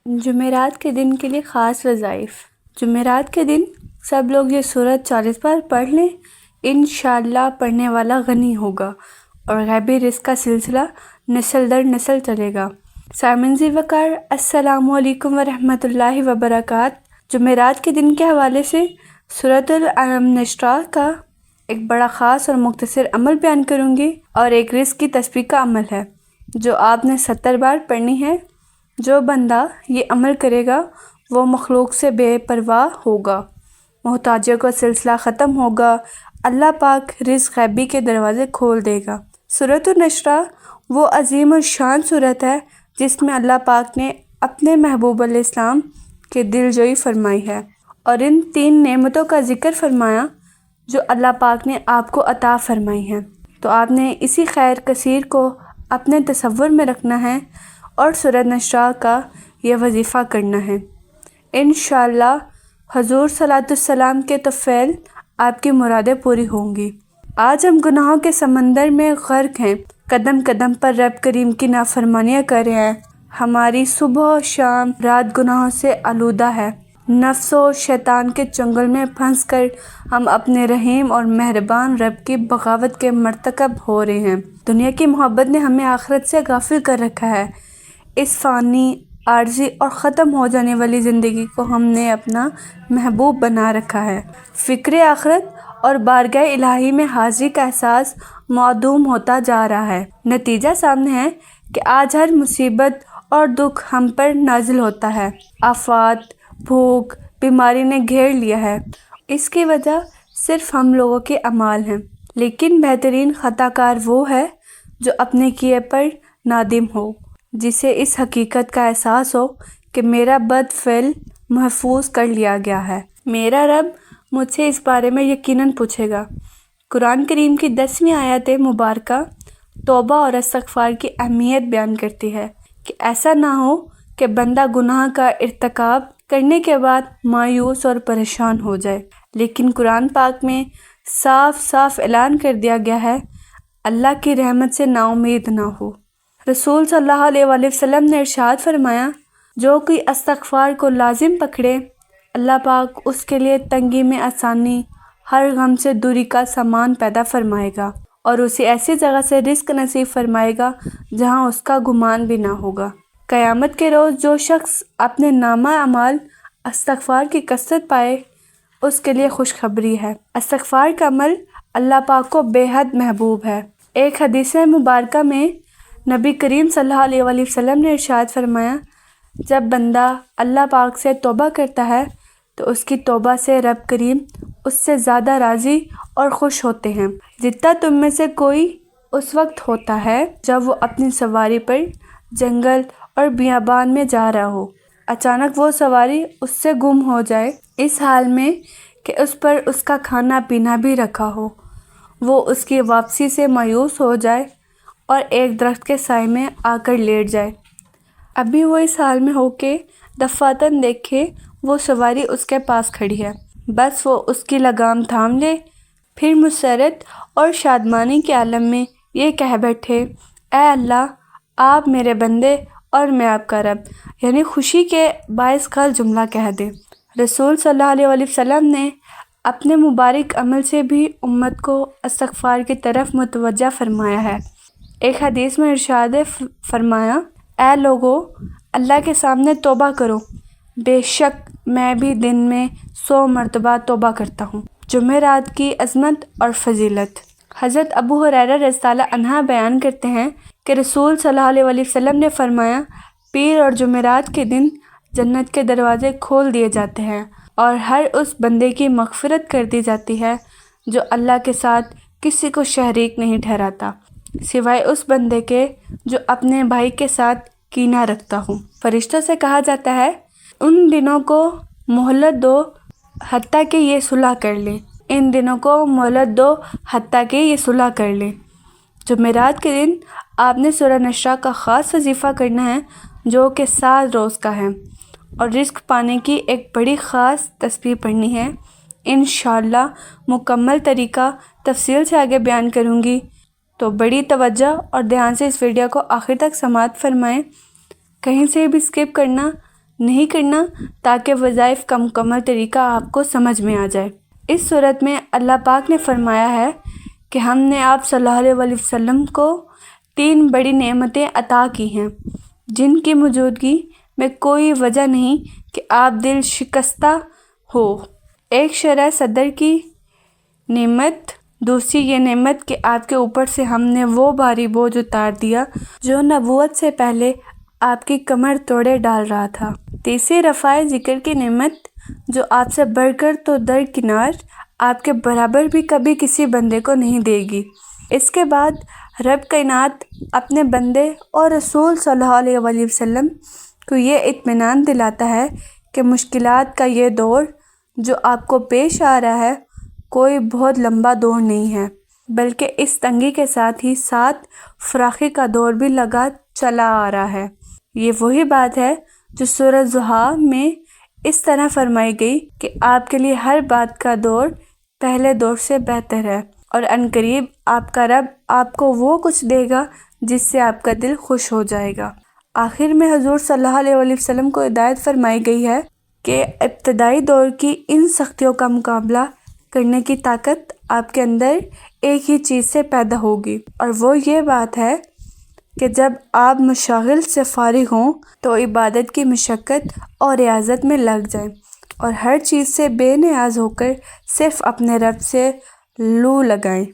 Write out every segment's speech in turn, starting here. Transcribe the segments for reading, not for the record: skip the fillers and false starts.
جمعرات کے دن کے لیے خاص وظائف۔ جمعرات کے دن سب لوگ یہ سورت 40 بار پڑھ لیں، انشاءاللہ پڑھنے والا غنی ہوگا اور غیبی رزق کا سلسلہ نسل در نسل چلے گا۔ سامعین ذی وقار، السلام علیکم ورحمۃ اللہ وبرکاتہ۔ جمعرات کے دن کے حوالے سے سورۃ النشر کا ایک بڑا خاص اور مختصر عمل بیان کروں گی، اور ایک رزق کی تسبیح کا عمل ہے جو آپ نے 70 بار پڑھنی ہے۔ جو بندہ یہ عمل کرے گا وہ مخلوق سے بے پرواہ ہوگا، محتاجوں کا سلسلہ ختم ہوگا، اللہ پاک رزق غیبی کے دروازے کھول دے گا۔ سورۃ النشر وہ عظیم الشان سورت ہے جس میں اللہ پاک نے اپنے محبوب علیہ السلام کے دل جوئی فرمائی ہے اور ان 3 نعمتوں کا ذکر فرمایا جو اللہ پاک نے آپ کو عطا فرمائی ہیں۔ تو آپ نے اسی خیر کثیر کو اپنے تصور میں رکھنا ہے اور سورۃ النشر کا یہ وظیفہ کرنا ہے۔ انشاءاللہ حضور صلی اللہ علیہ وسلم کے توفیل آپ کی مرادیں پوری ہوں گی۔ آج ہم گناہوں کے سمندر میں غرق ہیں، قدم قدم پر رب کریم کی نافرمانیاں کر رہے ہیں، ہماری صبح و شام رات گناہوں سے آلودہ ہے، نفس و شیطان کے چنگل میں پھنس کر ہم اپنے رحیم اور مہربان رب کی بغاوت کے مرتکب ہو رہے ہیں۔ دنیا کی محبت نے ہمیں آخرت سے غافل کر رکھا ہے۔ اس فانی، عارضی اور ختم ہو جانے والی زندگی کو ہم نے اپنا محبوب بنا رکھا ہے۔ فکر آخرت اور بارگاہ الہی میں حاضری کا احساس معدوم ہوتا جا رہا ہے۔ نتیجہ سامنے ہے کہ آج ہر مصیبت اور دکھ ہم پر نازل ہوتا ہے۔ آفات، بھوک، بیماری نے گھیر لیا ہے۔ اس کی وجہ صرف ہم لوگوں کے اعمال ہیں، لیکن بہترین خطا کار وہ ہے جو اپنے کیے پر نادم ہو، جسے اس حقیقت کا احساس ہو کہ میرا بد فعل محفوظ کر لیا گیا ہے، میرا رب مجھ سے اس بارے میں یقیناً پوچھے گا۔ قرآن کریم کی 10ویں آیت مبارکہ توبہ اور استغفار کی اہمیت بیان کرتی ہے کہ ایسا نہ ہو کہ بندہ گناہ کا ارتکاب کرنے کے بعد مایوس اور پریشان ہو جائے، لیکن قرآن پاک میں صاف صاف اعلان کر دیا گیا ہے اللہ کی رحمت سے نا امید نہ ہو۔ رسول صلی اللہ علیہ وآلہ وسلم نے ارشاد فرمایا، جو کوئی استغفار کو لازم پکڑے اللہ پاک اس کے لیے تنگی میں آسانی، ہر غم سے دوری کا سامان پیدا فرمائے گا اور اسے ایسی جگہ سے رزق نصیب فرمائے گا جہاں اس کا گمان بھی نہ ہوگا۔ قیامت کے روز جو شخص اپنے نامہ اعمال استغفار کی کثرت پائے اس کے لیے خوشخبری ہے۔ استغفار کا عمل اللہ پاک کو بے حد محبوب ہے۔ ایک حدیث مبارکہ میں نبی کریم صلی اللہ علیہ وآلہ وسلم نے ارشاد فرمایا، جب بندہ اللہ پاک سے توبہ کرتا ہے تو اس کی توبہ سے رب کریم اس سے زیادہ راضی اور خوش ہوتے ہیں جتنا تم میں سے کوئی اس وقت ہوتا ہے جب وہ اپنی سواری پر جنگل اور بیابان میں جا رہا ہو، اچانک وہ سواری اس سے گم ہو جائے، اس حال میں کہ اس پر اس کا کھانا پینا بھی رکھا ہو، وہ اس کی واپسی سے مایوس ہو جائے اور ایک درخت کے سائے میں آ کر لیٹ جائے۔ ابھی وہ اس حال میں ہو کہ دفعتاً دیکھے وہ سواری اس کے پاس کھڑی ہے، بس وہ اس کی لگام تھام لے، پھر مسرت اور شادمانی کے عالم میں یہ کہہ بیٹھے، اے اللہ، آپ میرے بندے اور میں آپ کا رب، یعنی خوشی کے باعث کا جملہ کہہ دے۔ رسول صلی اللہ علیہ وآلہ وسلم نے اپنے مبارک عمل سے بھی امت کو استغفار کی طرف متوجہ فرمایا ہے۔ ایک حدیث میں ارشاد فرمایا، اے لوگو، اللہ کے سامنے توبہ کرو، بے شک میں بھی دن میں 100 مرتبہ توبہ کرتا ہوں۔ جمعرات کی عظمت اور فضیلت۔ حضرت ابو ہریرہ رضی اللہ عنہ بیان کرتے ہیں کہ رسول صلی اللہ علیہ وآلہ وسلم نے فرمایا، پیر اور جمعرات کے دن جنت کے دروازے کھول دیے جاتے ہیں اور ہر اس بندے کی مغفرت کر دی جاتی ہے جو اللہ کے ساتھ کسی کو شریک نہیں ٹھہراتا سوائے اس بندے کے جو اپنے بھائی کے ساتھ کینہ رکھتا ہوں۔ فرشتوں سے کہا جاتا ہے، ان دنوں کو مہلت دو حتیٰ کہ یہ صلح کر لیں، ان دنوں کو مہلت دو حتیٰ کہ یہ صلح کر لیں۔ جمعرات کے دن آپ نے سورۃ النشر کا خاص وظیفہ کرنا ہے جو کہ 7 روز کا ہے، اور رزق پانے کی ایک بڑی خاص تسبیح پڑھنی ہے۔ انشاءاللہ مکمل طریقہ تفصیل سے آگے بیان کروں گی، تو بڑی توجہ اور دھیان سے اس ویڈیو کو آخر تک سماعت فرمائیں، کہیں سے بھی اسکپ کرنا نہیں کرنا تاکہ وظائف کا مکمل طریقہ آپ کو سمجھ میں آ جائے۔ اس صورت میں اللہ پاک نے فرمایا ہے کہ ہم نے آپ صلی اللہ علیہ وسلم کو 3 بڑی نعمتیں عطا کی ہیں جن کی موجودگی میں کوئی وجہ نہیں کہ آپ دل شکستہ ہو۔ ایک شرح صدر کی نعمت، دوسری یہ نعمت کہ آپ کے اوپر سے ہم نے وہ بھاری بوجھ اتار دیا جو نبوت سے پہلے آپ کی کمر توڑے ڈال رہا تھا۔ تیسری رفع ذکر کی نعمت جو آپ سے بڑھ کر تو درکنار آپ کے برابر بھی کبھی کسی بندے کو نہیں دے گی۔ اس کے بعد رب کائنات اپنے بندے اور رسول صلی اللہ علیہ وآلہ وسلم کو یہ اطمینان دلاتا ہے کہ مشکلات کا یہ دور جو آپ کو پیش آ رہا ہے کوئی بہت لمبا دور نہیں ہے، بلکہ اس تنگی کے ساتھ ہی ساتھ فراخی کا دور بھی لگا چلا آ رہا ہے۔ یہ وہی بات ہے جو سورہ ضحیٰ میں اس طرح فرمائی گئی کہ آپ کے لیے ہر بات کا دور پہلے دور سے بہتر ہے، اور عنقریب آپ کا رب آپ کو وہ کچھ دے گا جس سے آپ کا دل خوش ہو جائے گا۔ آخر میں حضور صلی اللہ علیہ وآلہ وسلم کو ہدایت فرمائی گئی ہے کہ ابتدائی دور کی ان سختیوں کا مقابلہ کرنے کی طاقت آپ کے اندر ایک ہی چیز سے پیدا ہوگی، اور وہ یہ بات ہے کہ جب آپ مشاغل سے فارغ ہوں تو عبادت کی مشقت اور ریاضت میں لگ جائیں اور ہر چیز سے بے نیاز ہو کر صرف اپنے رب سے لو لگائیں۔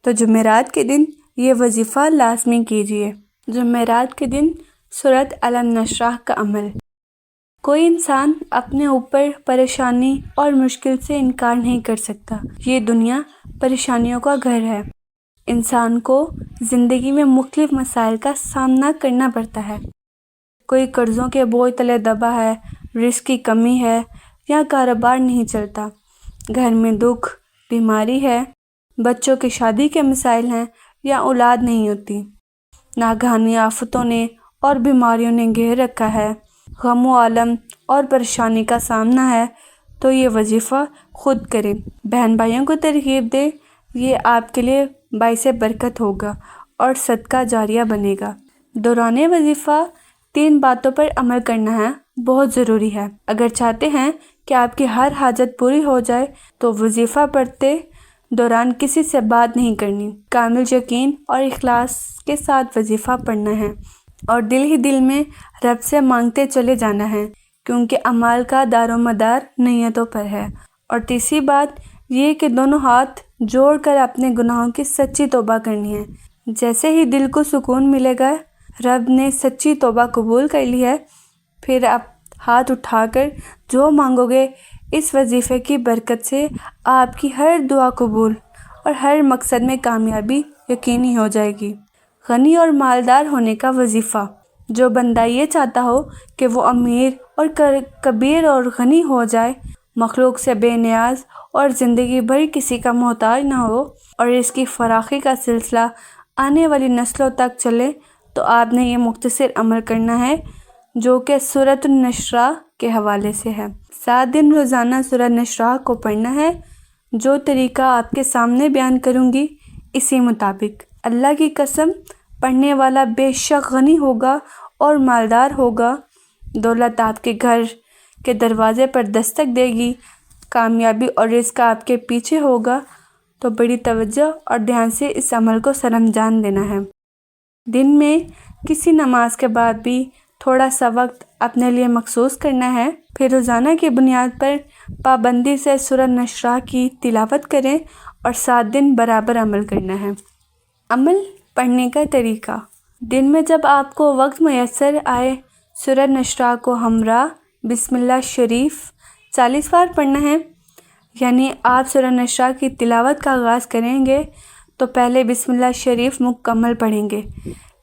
تو جمعرات کے دن یہ وظیفہ لازمی کیجیے۔ جمعرات کے دن سورۃ علم نشرح کا عمل۔ کوئی انسان اپنے اوپر پریشانی اور مشکل سے انکار نہیں کر سکتا۔ یہ دنیا پریشانیوں کا گھر ہے۔ انسان کو زندگی میں مختلف مسائل کا سامنا کرنا پڑتا ہے۔ کوئی قرضوں کے بوجھ تلے دبا ہے، رزق کی کمی ہے یا کاروبار نہیں چلتا، گھر میں دکھ، بیماری ہے، بچوں کی شادی کے مسائل ہیں یا اولاد نہیں ہوتی، ناگہانی آفتوں نے اور بیماریوں نے گھیر رکھا ہے، غم و عالم اور پریشانی کا سامنا ہے، تو یہ وظیفہ خود کریں۔ بہن بھائیوں کو ترغیب دیں، یہ آپ کے لیے باعث برکت ہوگا اور صدقہ جاریہ بنے گا۔ دوران وظیفہ 3 باتوں پر عمل کرنا ہے، بہت ضروری ہے۔ اگر چاہتے ہیں کہ آپ کی ہر حاجت پوری ہو جائے تو وظیفہ پڑھتے دوران کسی سے بات نہیں کرنی، کامل یقین اور اخلاص کے ساتھ وظیفہ پڑھنا ہے اور دل ہی دل میں رب سے مانگتے چلے جانا ہے، کیونکہ اعمال کا دار و مدار نیتوں پر ہے۔ اور تیسری بات یہ کہ دونوں ہاتھ جوڑ کر اپنے گناہوں کی سچی توبہ کرنی ہے۔ جیسے ہی دل کو سکون ملے گا رب نے سچی توبہ قبول کر لی ہے، پھر آپ ہاتھ اٹھا کر جو مانگو گے اس وظیفے کی برکت سے آپ کی ہر دعا قبول اور ہر مقصد میں کامیابی یقینی ہو جائے گی۔ غنی اور مالدار ہونے کا وظیفہ۔ جو بندہ یہ چاہتا ہو کہ وہ امیر اور کبیر اور غنی ہو جائے، مخلوق سے بے نیاز اور زندگی بھر کسی کا محتاج نہ ہو، اور اس کی فراخی کا سلسلہ آنے والی نسلوں تک چلے، تو آپ نے یہ مختصر عمل کرنا ہے جو کہ سورۃ النشرح کے حوالے سے ہے۔ 7 دن روزانہ سورۃ نشرح کو پڑھنا ہے۔ جو طریقہ آپ کے سامنے بیان کروں گی اسی مطابق۔ اللہ کی قسم، پڑھنے والا بے شک غنی ہوگا اور مالدار ہوگا، دولت آپ کے گھر کے دروازے پر دستک دے گی، کامیابی اور رزق آپ کے پیچھے ہوگا۔ تو بڑی توجہ اور دھیان سے اس عمل کو سرانجام دینا ہے۔ دن میں کسی نماز کے بعد بھی تھوڑا سا وقت اپنے لیے مخصوص کرنا ہے، پھر روزانہ کی بنیاد پر پابندی سے سورۃ نشرح کی تلاوت کریں اور 7 دن برابر عمل کرنا ہے۔ عمل پڑھنے کا طریقہ۔ دن میں جب آپ کو وقت میسر آئے سورۃ نشرح کو ہمراہ بسم اللہ شریف 40 بار پڑھنا ہے۔ یعنی آپ سورۃ نشرح کی تلاوت کا آغاز کریں گے تو پہلے بسم اللہ شریف مکمل پڑھیں گے،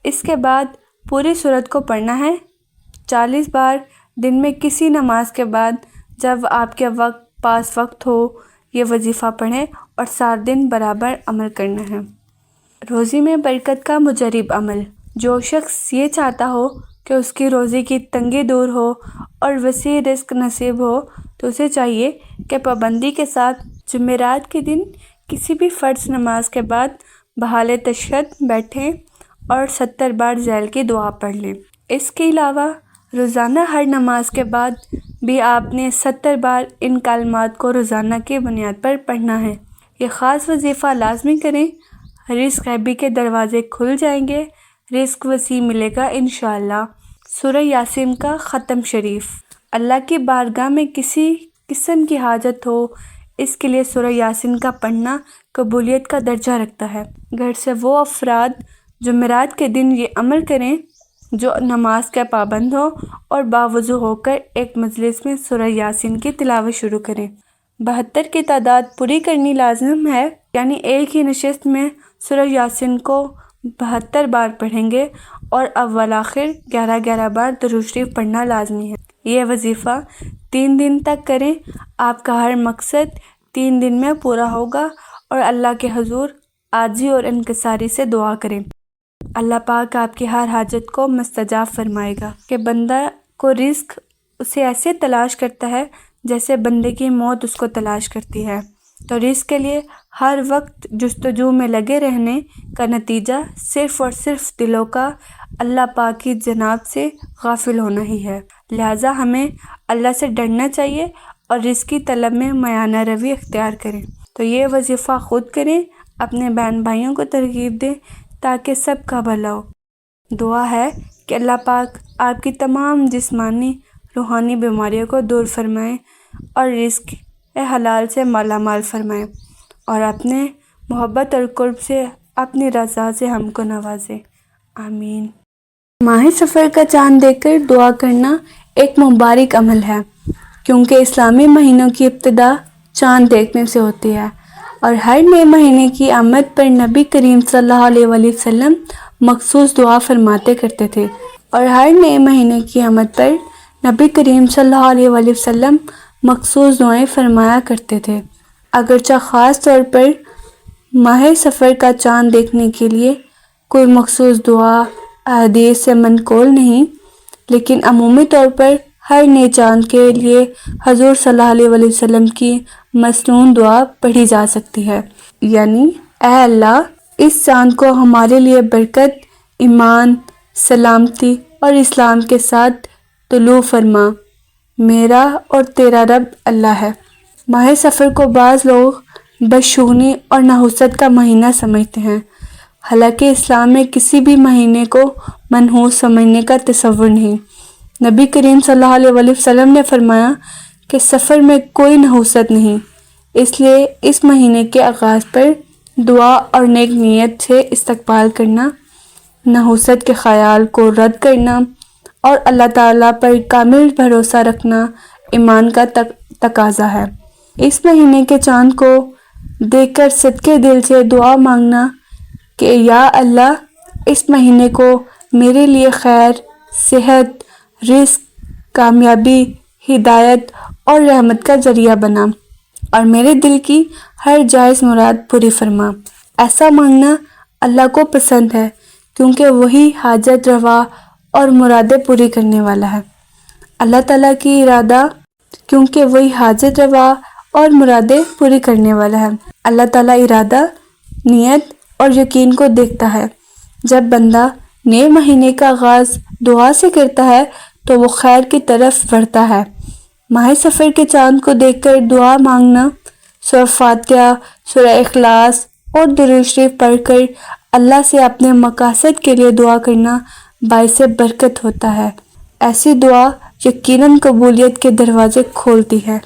اس کے بعد پوری سورت کو پڑھنا ہے 40 بار۔ دن میں کسی نماز کے بعد جب آپ کے پاس وقت ہو یہ وظیفہ پڑھیں اور 7 دن برابر عمل کرنا ہے۔ روزی میں برکت کا مجرب عمل۔ جو شخص یہ چاہتا ہو کہ اس کی روزی کی تنگی دور ہو اور وسیع رزق نصیب ہو تو اسے چاہیے کہ پابندی کے ساتھ جمعرات کے دن کسی بھی فرض نماز کے بعد بحال تشہد بیٹھیں اور 70 بار ذیل کی دعا پڑھ لیں۔ اس کے علاوہ روزانہ ہر نماز کے بعد بھی آپ نے 70 بار ان کلمات کو روزانہ کی بنیاد پر پڑھنا ہے۔ یہ خاص وظیفہ لازمی کریں، رزق غیبی کے دروازے کھل جائیں گے، رزق وسیع ملے گا انشاءاللہ۔ سورہ یاسین کا ختم شریف۔ اللہ کی بارگاہ میں کسی قسم کی حاجت ہو، اس کے لیے سورہ یاسین کا پڑھنا قبولیت کا درجہ رکھتا ہے۔ گھر سے وہ افراد جمعرات کے دن یہ عمل کریں جو نماز کے پابند ہو اور باوضو ہو کر ایک مجلس میں سورہ یاسین کی تلاوت شروع کریں۔ 72 کی تعداد پوری کرنی لازم ہے، یعنی ایک ہی نشست میں سورہ یاسین کو 72 بار پڑھیں گے اور اول آخر 11 بار درود شریف پڑھنا لازمی ہے۔ یہ وظیفہ 3 دن تک کریں، آپ کا ہر مقصد 3 دن میں پورا ہوگا اور اللہ کے حضور عاجزی اور انکساری سے دعا کریں۔ اللہ پاک آپ کی ہر حاجت کو مستجاب فرمائے گا کہ بندہ کو رزق اسے ایسے تلاش کرتا ہے جیسے بندے کی موت اس کو تلاش کرتی ہے، تو رزق کے لیے ہر وقت جستجو میں لگے رہنے کا نتیجہ صرف اور صرف دلوں کا اللہ پاک کی جناب سے غافل ہونا ہی ہے۔ لہٰذا ہمیں اللہ سے ڈرنا چاہیے اور رزق کی طلب میں میانہ روی اختیار کریں۔ تو یہ وظیفہ خود کریں، اپنے بہن بھائیوں کو ترغیب دیں تاکہ سب کا بھلا ہو۔ دعا ہے کہ اللہ پاک آپ کی تمام جسمانی روحانی بیماریوں کو دور فرمائیں اور رزق حلال سے مالا مال فرمائیں اور اپنے محبت اور قرب سے اپنی رضا سے ہم کو نوازے، آمین۔ ماہ سفر کا چاند دیکھ کر دعا کرنا ایک مبارک عمل ہے، کیونکہ اسلامی مہینوں کی ابتدا چاند دیکھنے سے ہوتی ہے اور ہر نئے مہینے کی آمد پر نبی کریم صلی اللہ علیہ وسلم مخصوص دعا فرماتے کرتے تھے، اور ہر نئے مہینے کی آمد پر نبی کریم صلی اللہ علیہ وسلم مخصوص دعائیں فرمایا کرتے تھے۔ اگرچہ خاص طور پر ماہ سفر کا چاند دیکھنے کے لیے کوئی مخصوص دعا حدیث سے منقول نہیں، لیکن عمومی طور پر ہر نئے چاند کے لیے حضور صلی اللہ علیہ وسلم کی مسنون دعا پڑھی جا سکتی ہے، یعنی اے اللہ اس چاند کو ہمارے لیے برکت، ایمان، سلامتی اور اسلام کے ساتھ طلوع فرما، میرا اور تیرا رب اللہ ہے۔ ماہ سفر کو بعض لوگ بدشگونی اور نحوست کا مہینہ سمجھتے ہیں، حالانکہ اسلام میں کسی بھی مہینے کو منحوس سمجھنے کا تصور نہیں۔ نبی کریم صلی اللہ علیہ وسلم نے فرمایا کہ سفر میں کوئی نحوست نہیں، اس لیے اس مہینے کے آغاز پر دعا اور نیک نیت سے استقبال کرنا، نحوست کے خیال کو رد کرنا اور اللہ تعالیٰ پر کامل بھروسہ رکھنا ایمان کا تقاضا ہے۔ اس مہینے کے چاند کو دیکھ کر صدقے دل سے دعا مانگنا کہ یا اللہ اس مہینے کو میرے لیے خیر، صحت، رزق، کامیابی، ہدایت اور رحمت کا ذریعہ بنا اور میرے دل کی ہر جائز مراد پوری فرما۔ ایسا مانگنا اللہ کو پسند ہے، کیونکہ وہی حاجت روا اور مرادیں پوری کرنے والا ہے۔ اللہ تعالیٰ کی ارادہ کیونکہ وہی حاجت روا اور مرادیں پوری کرنے والا ہے۔ اللہ تعالیٰ ارادہ، نیت اور یقین کو دیکھتا ہے۔ جب بندہ نئے مہینے کا آغاز دعا سے کرتا ہے تو وہ خیر کی طرف بڑھتا ہے۔ ماہ سفر کے چاند کو دیکھ کر دعا مانگنا، سورہ فاتحہ، سورہ اخلاص اور درود شریف پڑھ کر اللہ سے اپنے مقاصد کے لیے دعا کرنا باعث برکت ہوتا ہے۔ ایسی دعا یقیناً قبولیت کے دروازے کھولتی ہے۔